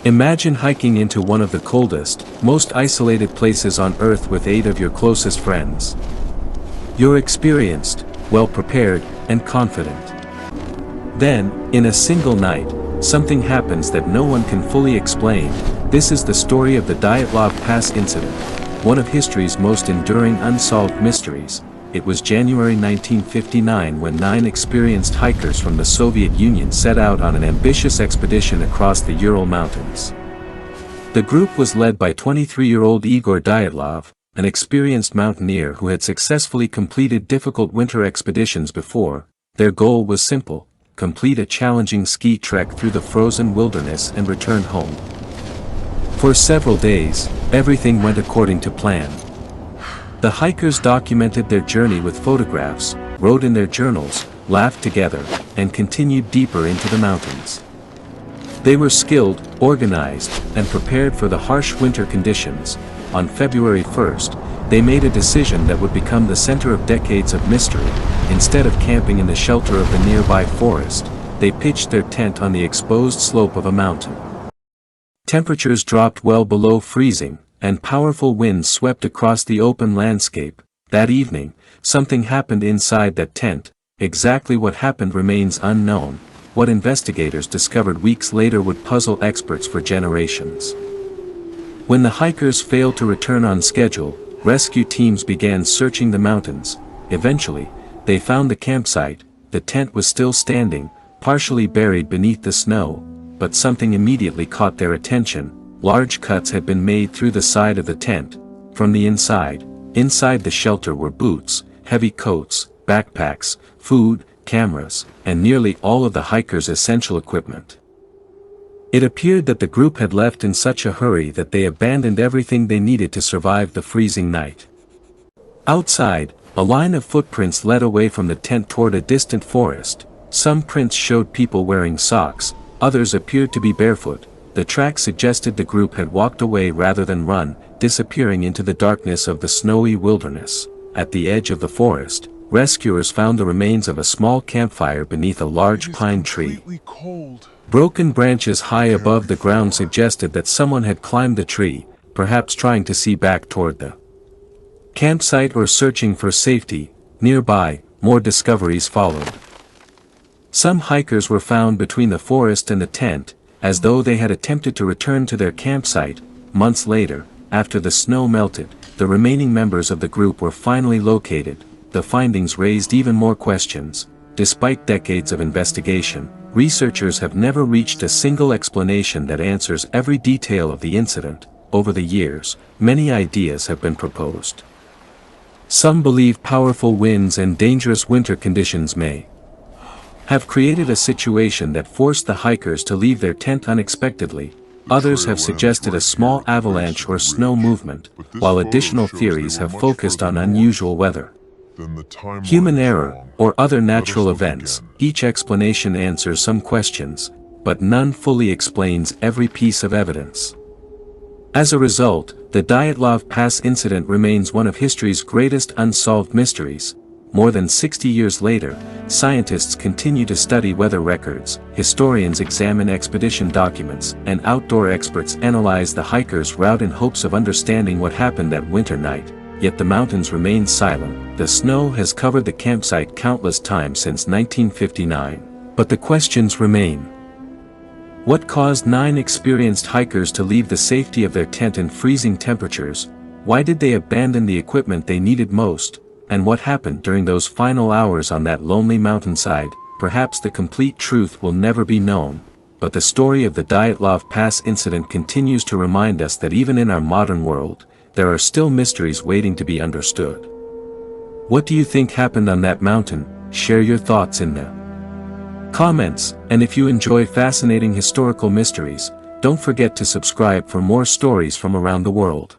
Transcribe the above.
Imagine hiking into one of the coldest, most isolated places on Earth with 8 of your closest friends. You're experienced, well-prepared, and confident. Then, in a single night, something happens that no one can fully explain. This is the story of the Dyatlov Pass incident, one of history's most enduring unsolved mysteries. It was January 1959 when 9 experienced hikers from the Soviet Union set out on an ambitious expedition across the Ural Mountains. The group was led by 23-year-old Igor Dyatlov, an experienced mountaineer who had successfully completed difficult winter expeditions before. Their goal was simple: complete a challenging ski trek through the frozen wilderness and return home. For several days, everything went according to plan. The hikers documented their journey with photographs, wrote in their journals, laughed together, and continued deeper into the mountains. They were skilled, organized, and prepared for the harsh winter conditions. On February 1st, they made a decision that would become the center of decades of mystery. Instead of camping in the shelter of the nearby forest, they pitched their tent on the exposed slope of a mountain. Temperatures dropped well below freezing, and powerful winds swept across the open landscape. That evening, something happened inside that tent. Exactly what happened remains unknown. What investigators discovered weeks later would puzzle experts for generations. When the hikers failed to return on schedule, rescue teams began searching the mountains. Eventually, they found the campsite. The tent was still standing, partially buried beneath the snow, but something immediately caught their attention. Large cuts had been made through the side of the tent. From the inside the shelter were boots, heavy coats, backpacks, food, cameras, and nearly all of the hikers' essential equipment. It appeared that the group had left in such a hurry that they abandoned everything they needed to survive the freezing night. Outside, a line of footprints led away from the tent toward a distant forest. Some prints showed people wearing socks, others appeared to be barefoot. The track suggested the group had walked away rather than run, disappearing into the darkness of the snowy wilderness. At the edge of the forest, rescuers found the remains of a small campfire beneath a large pine tree. Broken branches high above the ground suggested that someone had climbed the tree, perhaps trying to see back toward the campsite or searching for safety. Nearby, more discoveries followed. Some hikers were found between the forest and the tent, as though they had attempted to return to their campsite. Months later, after the snow melted, the remaining members of the group were finally located. The findings raised even more questions. Despite decades of investigation, researchers have never reached a single explanation that answers every detail of the incident. Over the years, many ideas have been proposed. Some believe powerful winds and dangerous winter conditions may have created a situation that forced the hikers to leave their tent unexpectedly. Others have suggested a small avalanche or snow movement, while additional theories have focused on unusual weather, human error, or other natural events. Each explanation answers some questions, but none fully explains every piece of evidence. As a result, the Dyatlov Pass incident remains one of history's greatest unsolved mysteries. More than 60 years later, scientists continue to study weather records, historians examine expedition documents, and outdoor experts analyze the hikers' route in hopes of understanding what happened that winter night. Yet the mountains remain silent. The snow has covered the campsite countless times since 1959. But the questions remain. What caused 9 experienced hikers to leave the safety of their tent in freezing temperatures? Why did they abandon the equipment they needed most? And what happened during those final hours on that lonely mountainside? Perhaps the complete truth will never be known, but the story of the Dyatlov Pass incident continues to remind us that even in our modern world, there are still mysteries waiting to be understood. What do you think happened on that mountain? Share your thoughts in the comments, and if you enjoy fascinating historical mysteries, don't forget to subscribe for more stories from around the world.